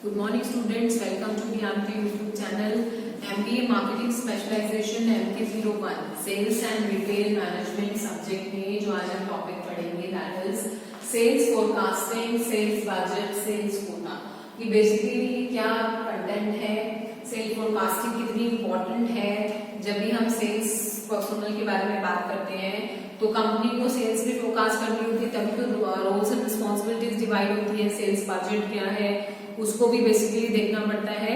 Good morning students, welcome to the AMP YouTube channel. MBA Marketing Specialization MK01 Sales and Retail Management subject में जो आज हम topic पढ़ेंगे that is sales forecasting, sales budget, sales quota. ये basically क्या content है, sales forecasting कितनी important है। जब भी हम सेल्स पर्सनल के बारे में बात करते हैं तो कंपनी को सेल्स भी फोरकास्ट करनी होती है, तभी तो रोल्स एंड रिस्पॉन्सिबिलिटीज डिवाइड होती है। सेल्स बजट क्या है उसको भी बेसिकली देखना पड़ता है।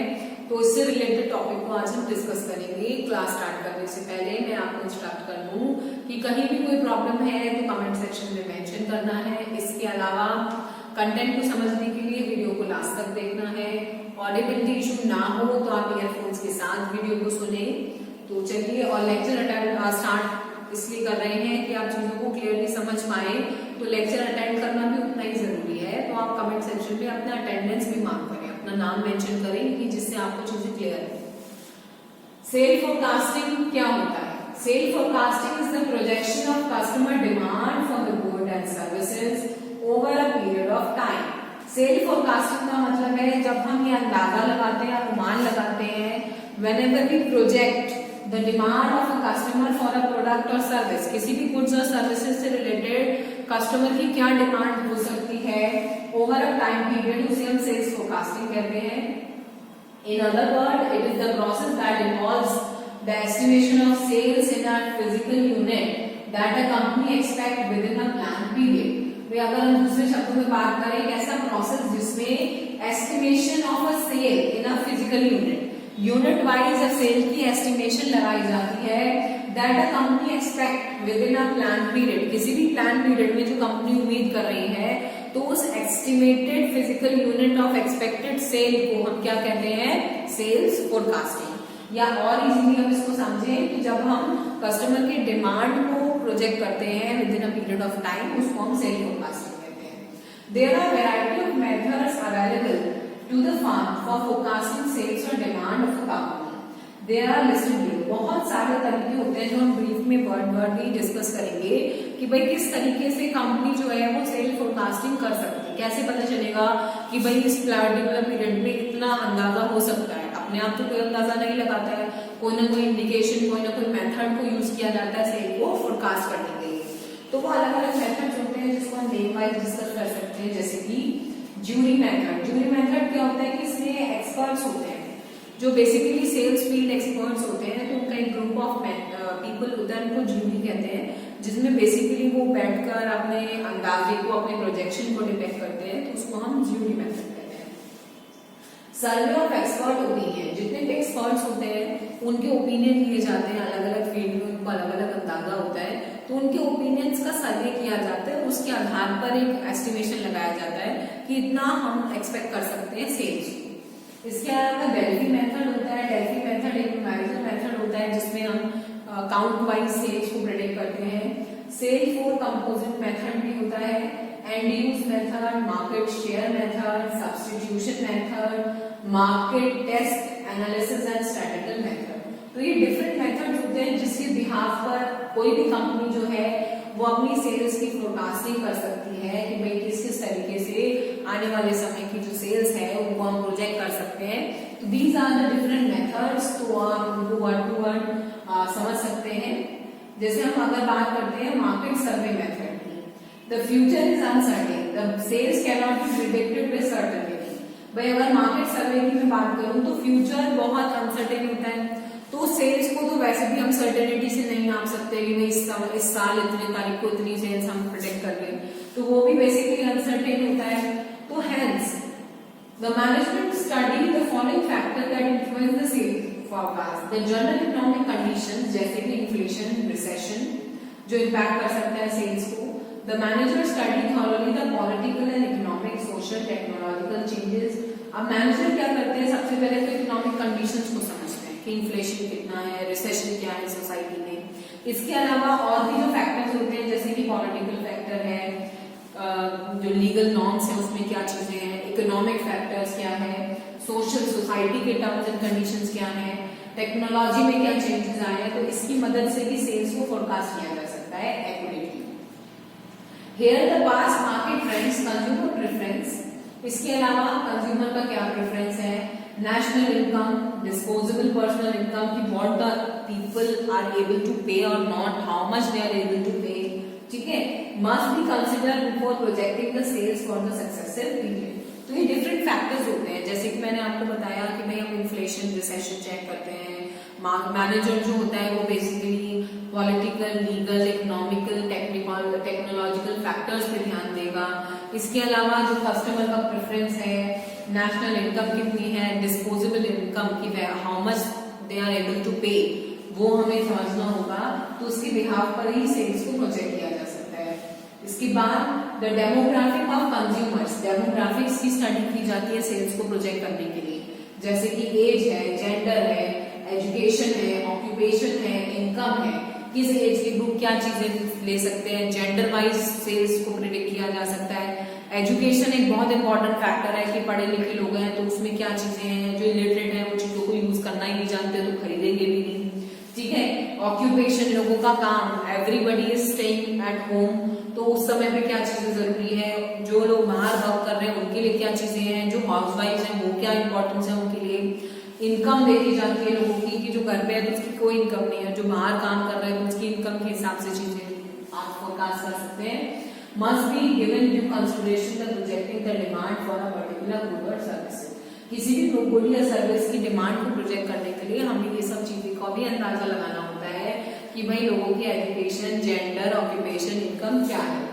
तो इससे रिलेटेड टॉपिक को आज हम डिस्कस करेंगे। क्लास स्टार्ट करने से पहले मैं आपको इंस्ट्रक्ट कर दूं कि कहीं भी कोई प्रॉब्लम है तो कमेंट सेक्शन में मेंशन करना है। इसके अलावा कंटेंट को समझने के लिए वीडियो को लास्ट तक देखना है। ऑडिबिलिटी इशू ना हो तो आप ईयरफोन्स के साथ वीडियो को सुने। तो चलिए, और लेक्चर अटेंड स्टार्ट इसलिए कर रहे हैं कि आप चीजों को क्लियरली समझ पाए, तो लेक्चर अटेंड करना भी उतना ही जरूरी है। तो आप कमेंट सेक्शन में अपना अटेंडेंस भी मार्क करें, अपना नाम मेंशन करें कि जिससे आपको चीजें क्लियर है। सेल फोरकास्टिंग क्या होता है? Sale forecasting is the projection of customer demand for the good and services over a period of time. Sale forecasting का मतलब है जब हम ये अंदाजा लगाते हैं, अनुमान लगाते हैं, whenever we project the demand of a customer for a product और सर्विस। किसी भी गुड्स और सर्विसेज से रिलेटेड कस्टमर की क्या डिमांड हो सकती है ओवर अ टाइम पीरियड, उसे हम सेल्स फोरकास्टिंग कहते हैं। In other word, it is the process that involves the estimation of sales in a physical unit that a company expect within a plan period. अगर हम दूसरे शब्दों में बात करें, एक ऐसा प्रोसेस जिसमें estimation of a sale in a physical unit wise sale की एस्टिमेशन लगाई जाती है that a company expect within a plan period. किसी भी प्लान पीरियड में जो कंपनी उम्मीद कर रही है, तो उस estimated physical unit of expected sale को हम क्या कहते हैं? Sales forecasting. या और इजीली हम इसको समझें कि जब हम कस्टमर की डिमांड को प्रोजेक्ट करते हैं within a period of time, उसको हम सेल फोरकास्टिंग कहते हैं। There are variety of methods available to the firm for forecasting sales or demand of a company. There are listed below. बहुत सारे तरीके होते हैं जो हम ब्रीफ में वर्ड भी डिस्कस करेंगे कि भाई किस तरीके से कंपनी जो है वो सेल फोरकास्टिंग कर सकती है। कैसे पता चलेगा कि भाई इस पर्टिकुलर पीरियड में इतना अंदाजा हो सकता है। अपने आप तो कोई अंदाजा नहीं लगाता है, कोई ना कोई इंडिकेशन, कोई ना कोई मेथड को यूज किया जाता है सेल को फोरकास्ट करने के लिए। तो वो अलग अलग मेथड होते हैं जिसको हम डे वाइज डिस्कस कर सकते हैं, जैसे कि ज्यूरी मेथड। ज्यूरी मेथड क्या होता है कि इसमें एक्सपर्ट्स होते हैं जो बेसिकली सेल्स फील्ड एक्सपर्ट्स होते हैं, तो उनका एक ग्रुप ऑफ पीपल होता है, उनको ज्यूरी कहते हैं, जिसमें बेसिकली वो बैठकर अपने अंदाजे को, अपने प्रोजेक्शन को डिपेक्ट करते हैं, तो उसको हम ज्यूरी मेथड कहते हैं। सर्वे ऑफ एक्सपर्ट ओपिनियन, जितने भी एक्सपर्ट्स होते हैं उनके ओपिनियन लिए जाते हैं। अलग अलग फील्ड में उनको अलग अलग अंदाजा होता है, तो उनके ओपिनियंस का सर्वे किया जाता है। उसके आधार पर एक एस्टिमेशन लगाया जाता है कि इतना हम एक्सपेक्ट कर सकते हैं सेल्स को। इसके अलावा डेल्फी मेथड होता है। डेल्फी मेथड एक न्यूमेरिकल मेथड होता है जिसमें हम काउंट वाइज सेल्स को प्रेडिक्ट करते हैं। सेल फोर कंपोजिट मेथड भी होता है, end use method, market share method, substitution method, market test analysis and statistical method. तो ये डिफरेंट मेथड्स होते हैं जिसके बिहाफ पर कोई भी कंपनी जो है वो अपनी सेल्स की फोरकास्टिंग कर सकती है कि भाई किस किस तरीके से आने वाले समय की जो सेल्स है उनको हम प्रोजेक्ट कर सकते हैं। तो these are the different methods, तो आप उनको वर्ड टू वर्ड समझ सकते हैं। जैसे हम अगर बात करते हैं मार्केट सर्वे मेथड की, the future is uncertain, the cells can not be predicted with certainty. भाई अगर मार्केट सर्वे की मैं बात करूं तो फ्यूचर बहुत अनसर्टेन होता है, तो सेल्स को तो वैसे भी हम सर्टेनिटी से नहीं नाप सकते कि भाई इस साल इतने तारीख को इतनी सेल्स हम प्रेडिक्ट कर लें, तो वो भी बेसिकली अनसर्टेन होता है। तो hence the management study the following factor that influence the sale forecast. The general economic conditions, जैसे कि इन्फ्लेशन, रिसेशन, जो इम्पैक्ट कर सकता है सेल्स को। The manager study thoroughly the political and economic, social, technological changes. अब manager क्या करते हैं, सबसे पहले तो इकोनॉमिक कंडीशंस को समझते हैं कि इन्फ्लेशन कितना है, रिसेशन क्या है सोसाइटी में। इसके अलावा और भी जो फैक्टर्स होते हैं, जैसे कि पॉलिटिकल फैक्टर है, जो लीगल नॉर्म्स है उसमें क्या चीजें हैं, इकोनॉमिक फैक्टर्स क्या है, सोशल सोसाइटी के टर्म्स एंड कंडीशंस क्या है, टेक्नोलॉजी में क्या चेंजेस आए हैं, तो इसकी मदद से भी सेल्स को फोरकास्ट किया जा सकता है accurately. Here the past market trends, consumer preference. इसके अलावा कंज्यूमर का क्या preference national income, disposable personal income कि what the people are able to pay or not, how much they are able to pay, ठीक है, must be considered before projecting the sales for the successive period. तो ये different factors होते हैं, जैसे कि मैंने आपको बताया कि भाई हम इन्फ्लेशन रिसेशन चेक करते हैं, मैनेजर जो होता है वो basically political, legal, economical, technological factors पे ध्यान देगा। इसके अलावा जो कस्टमर का प्रेफरेंस है, नेशनल इनकम कितनी है, डिस्पोजेबल इनकम की how much they are able to pay, वो हमें समझना होगा, तो उसके बिहाफ पर ही सेल्स को प्रोजेक्ट किया जा सकता है। इसके बाद the demographic of consumers, demographics की स्टडी की जाती है सेल्स को प्रोजेक्ट करने के लिए, जैसे कि एज है, जेंडर है, एजुकेशन है, ऑक्यूपेशन है, इनकम है, किस एज के ग्रुप क्या चीजें ले सकते हैं, जेंडर वाइज सेल्स को प्रिडिक्ट किया जा सकता है। एजुकेशन एक बहुत इंपॉर्टेंट फैक्टर है कि पढ़े लिखे लोग हैं तो उसमें क्या चीजें हैं, जो इलिटरेट है वो चीजों को यूज करना ही नहीं जानते तो खरीदेंगे भी नहीं, ठीक है। ऑक्यूपेशन, लोगों का काम, everybody is staying at home, तो उस समय पे क्या चीजें जरूरी है, जो लोग बाहर वर्क कर रहे हैं उनके लिए क्या चीजें हैं, जो हाउसवाइफ हैं वो क्या इंपॉर्टेंस है उनके लिए। इनकम देखी जाती है लोगों की कि जो घर पे है तो उसकी कोई इनकम नहीं है, जो बाहर काम कर रहे हैं तो उसकी इनकम के हिसाब से चीजें आप फोरकास्ट कर सकते हैं। Must be given due consideration the projecting the demand for a particular good और सर्विस, किसी भी गुड या सर्विस की डिमांड को प्रोजेक्ट करने के लिए हमें ये सब चीजें का भी अंदाजा लगाना होता है कि भाई लोगों की एजुकेशन, जेंडर, ऑक्यूपेशन, इनकम क्या है।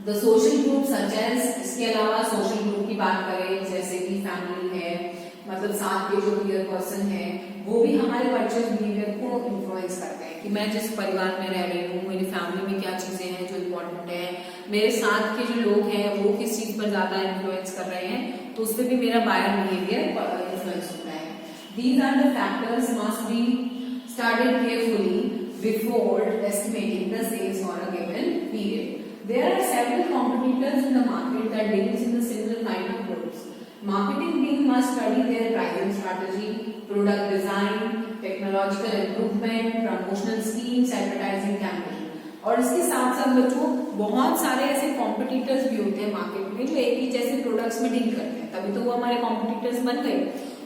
The social group such as, इसके अलावा सोशल ग्रुप की बात करें जैसे कि फैमिली है, मतलब साथ के जो डियर पर्सन है, वो भी हमारे परचेज बिहेवियर को इन्फ्लुएंस करते हैं कि मैं जिस परिवार में रह रही हूँ, मेरी फैमिली में क्या चीजें हैं जो इम्पोर्टेंट है, मेरे साथ के जो लोग हैं वो किस चीज पर ज्यादा इन्फ्लुएंस कर रहे हैं, तो उससे भी मेरा बायर बिहेवियर इन्फ्लुएंस होता है। These are the factors must be studied carefully before estimating the sales for a given period. There are several competitors in the market that deals in the similar kind of goods. Marketing team must study their pricing strategy, product design, technological improvement, promotional schemes, advertising campaign. और इसके साथ साथ बच्चों बहुत सारे ऐसे competitors भी होते हैं मार्केट में जो एक ही जैसे प्रोडक्ट्स में डील करते हैं, तभी तो वो हमारे कॉम्पिटिटर्स बन गए।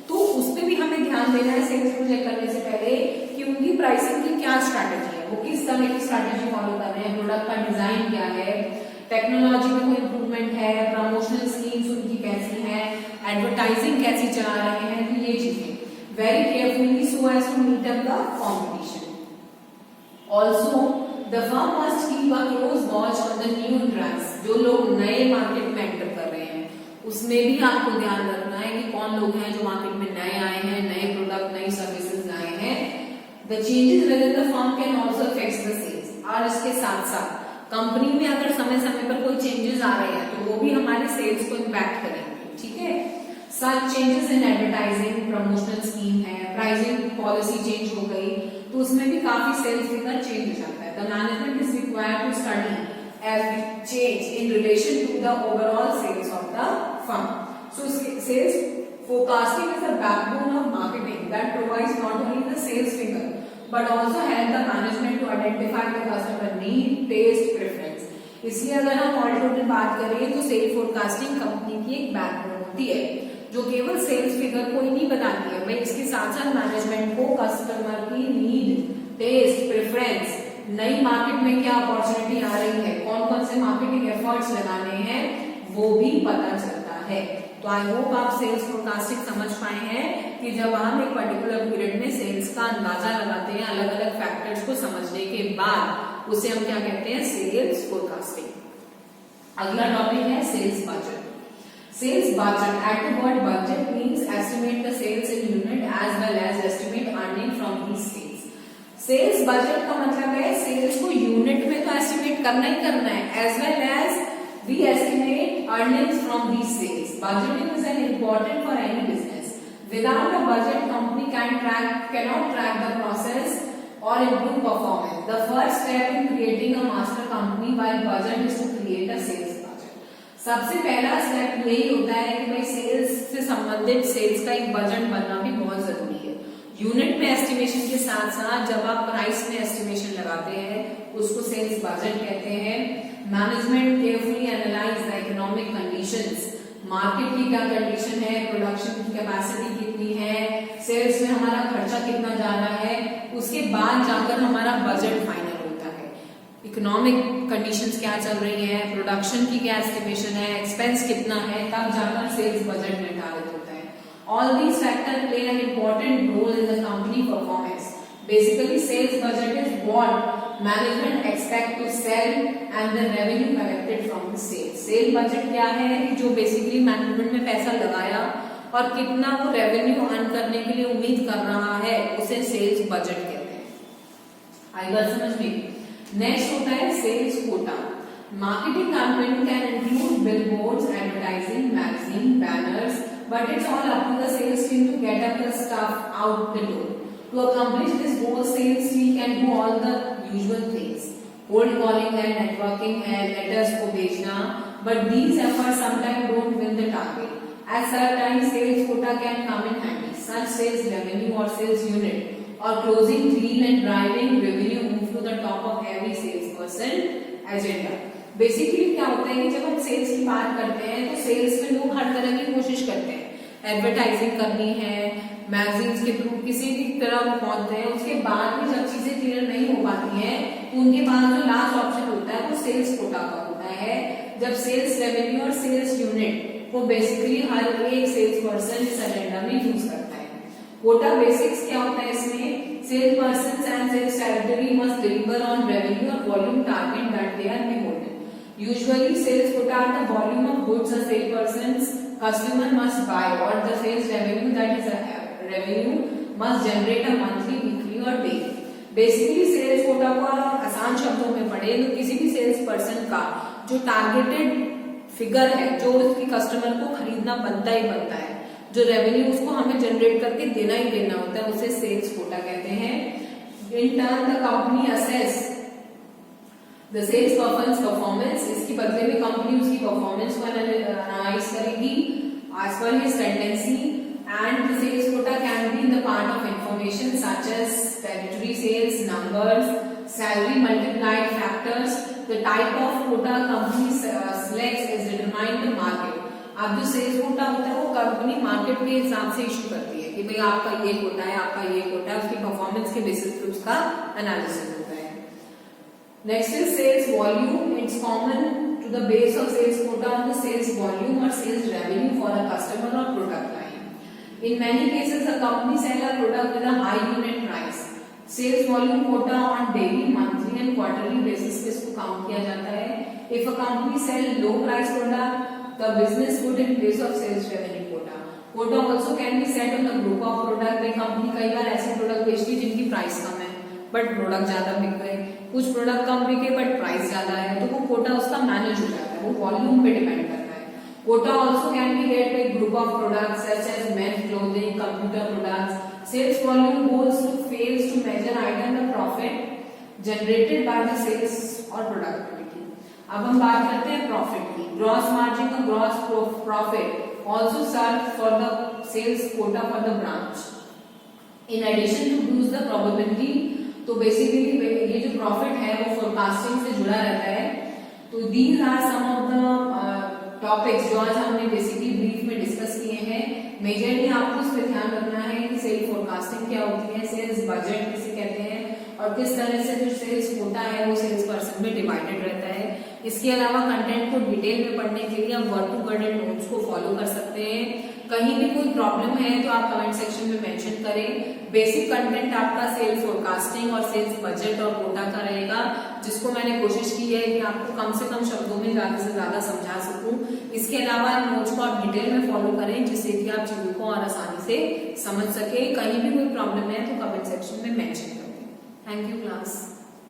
तो उस पर भी हमें ध्यान देना है सेल्स प्रोजेक्ट करने से पहले कि उनकी प्राइसिंग की क्या स्ट्रैटेजी है, वो किस तरह की स्ट्रैटेजी फॉलो कर रहे हैं, प्रोडक्ट का डिजाइन क्या है, टेक्नोलॉजी में कोई इंप्रूवमेंट है, प्रमोशनल स्कीम्स उनकी कैसी है, एडवर्टाइजिंग कैसी चला रहे हैं, तो ये चीजें very carefully so as to meet up the competition. Also the firm must keep a close watch on the new entrants, जो लोग नए मार्केट में एंटर कर रहे हैं उसमें भी आपको ध्यान रखना है कि कौन लोग हैं जो मार्केट में नए आए हैं, नए प्रोडक्ट, नई सर्विसेज लाए हैं। The changes within the firm can also affect the sales, और इसके साथ साथ कंपनी में अगर समय समय पर कोई चेंजेस आ रहे हैं तो वो भी हमारे सेल्स को इम्पैक्ट करेंगे, ठीक है। Such changes in advertising, promotional scheme है, प्राइसिंग पॉलिसी चेंज हो गई तो उसमें भी काफी सेल्स फिगर चेंज हो जाता है। The management is required to study every change in relation to the overall sales of the firm. So sales forecasting is the backbone of marketing that provides not only the sales figure but also help the management to identify the customer need, taste, preference. इसलिए अगर हम all total बात करें तो cell forecasting company की एक backbone होती है जो केवल सेल्स फिगर को ही नहीं बताती है, भाई इसके साथ साथ मैनेजमेंट को कस्टमर की नीड, टेस्ट, प्रेफरेंस, नई मार्केट में क्या अपॉर्चुनिटी आ रही है, कौन कौन से मार्केटिंग एफर्ट्स लगाने हैं, वो भी पता चलता है। तो आई होप आप सेल्स फोरकास्टिंग समझ पाए हैं कि जब हम एक पर्टिकुलर पीरियड में सेल्स का अंदाजा लगाते हैं अलग अलग फैक्टर्स को समझने के बाद, उसे हम क्या कहते हैं, सेल्स फोरकास्टिंग। अगला टॉपिक है sales budget. Sales budget, at the word budget means estimate the sales in unit as well as estimate earning from these sales. Sales budget का मतलब है सेल्स को यूनिट में तो एस्टिमेट करना ही करना है, as well as we estimate earnings from these sales. Budgeting is an important for any business. Without a budget company cannot track the process or improve performance. The first step in creating a master company while budget is to create a sales budget. सबसे पहला step यही होता है कि भाई sales से संबंधित sales का एक बजट बनना भी बहुत जरूरी है। यूनिट में एस्टिमेशन के साथ साथ जब आप प्राइस में एस्टिमेशन लगाते हैं उसको सेल्स बजट कहते हैं। Management carefully analyse the economic conditions, market की क्या कंडीशन है, प्रोडक्शन की कैपेसिटी कितनी है, सेल्स में हमारा खर्चा कितना जाना है, उसके बाद जाकर हमारा बजट फाइनल होता है। इकोनॉमिक कंडीशंस क्या चल रही है, प्रोडक्शन की क्या एस्टिमेशन है, एक्सपेंस कितना है, तब जाकर सेल्स बजट निर्धारित होता है। All these factor play an important role in the company performance. Basically sales budget is what management expect to sell and the revenue collected from the sale. Sale budget क्या है कि जो basically management ने पैसा लगाया और कितना वो रेवेन्यू अर्न करने के लिए उम्मीद कर रहा है, उसे सेल्स बजट कहते हैं। आई बात समझ में। नेक्स्ट होता है sales quota. Marketing campaign can include billboards, advertising, magazine, banners, but it's all up to the sales team to get up the stuff out the door. To accomplish this goal, sales team can do all the usual things, cold calling and networking and letters को भेजना, but these efforts sometimes don't win the target. At such time, sales quota can come in handy. Such sales revenue or sales unit or closing clean and driving revenue move to the top of every salesperson agenda. Basically क्या होता है कि जब हम sales की बात करते हैं तो सेल्स में लोग हर तरह की कोशिश करते हैं। एडवर्टाइजिंग करनी है, मैगजीन्स के थ्रू किसी भी तरह वो पहुंचते हैं, उसके बाद भी जब चीजें क्लियर नहीं हो पाती हैं तो उनके पास जो लास्ट ऑप्शन होता है वो सेल्स कोटा का होता है। जब सेल्स रेवेन्यू और सेल्स यूनिट को बेसिकली हर एक सेल्स पर्सन इस एजेंडा में यूज करता है। कोटा बेसिक्स क्या होता है इसमें, sales person and sales territory must deliver on revenue और volume target that they are be holden. Usually, sales quota are the volume of goods a salesperson's customer must buy or the sales revenue that is a revenue must generate a monthly, weekly or daily. Basically, sales quota को आसान शब्दों में पढ़े तो किसी भी sales person का जो टारगेटेड फिगर है, जो उसकी कस्टमर को खरीदना बनता ही बनता है, जो रेवेन्यू उसको हमें जनरेट करके देना ही देना होता है, उसे सेल्स कोटा कहते हैं। In turn, the company assess The sales performance, इसकी बदले में कंपनी उसकी परफॉर्मेंस को एनालाइज करेगी as per his tendency, and the sales quota can be in the part of information such as territory sales, numbers, salary multiplied factors. The type of quota company selects is determined the market. अब जो sales Kota होता है वो company market के हिसाब से issue करती है कि भाई आपका ये कोटा है, आपका ये कोटा है, उसकी परफॉर्मेंस के बेसिस पे उसका एनालिसिस होता है। Next is sales volume. It's common to the base of sales quota on the sales volume or sales revenue for a customer or product line. In many cases, a company sell a product with a high unit price. Sales volume quota on daily, monthly and quarterly basis पे इसको count किया जाता है। If a company sell low price product, the business put in place of sales revenue quota. Quota also can be set on the group of product. एक company कई बार ऐसे product बेचती है जिनकी प्राइस कम है बट प्रोडक्ट ज्यादा बिक गए, कुछ प्रोडक्ट कम बिके बट प्राइस ज्यादा है, तो वो कोटा उसका मैनेज हो जाता है, वो वॉल्यूम पे डिपेंड करता है। Quota also can be get by group of products such as men clothing, computer products. Sales volume goals to fails to measure item the profit generated by the sales और productivity. अब हम बात करते हैं profit की। Gross margin और gross profit also serve for the sales quota for the branch. In addition to boost the probability, तो basically ये जो प्रॉफिट है वो फोरकास्टिंग से जुड़ा रहता है। तो these are some of the topics जो आज हमने बेसिकली ब्रीफ में डिस्कस किए हैं। मेजरली आपको इस पे ध्यान रखना है कि सेल फोरकास्टिंग क्या होती है, सेल्स बजट किसे कहते हैं और किस तरह से जो सेल्स कोटा है वो सेल्स पर्सन में डिवाइडेड रहता है। इसके अलावा कंटेंट को डिटेल में पढ़ने के लिए आप word to word and notes को फॉलो कर सकते हैं। कहीं भी कोई प्रॉब्लम है तो आप कमेंट सेक्शन में मेंशन करें। बेसिक कंटेंट आपका सेल्स फोरकास्टिंग और सेल्स बजट और कोटा का रहेगा, जिसको मैंने कोशिश की है कि आपको कम से कम शब्दों में ज्यादा से ज्यादा समझा सकूं। इसके अलावा नोट्स को आप डिटेल में फॉलो करें जिससे कि आप चीजों को और आसानी से समझ सके। कहीं भी कोई प्रॉब्लम है तो कमेंट सेक्शन में मेंशन करें। Thank you class.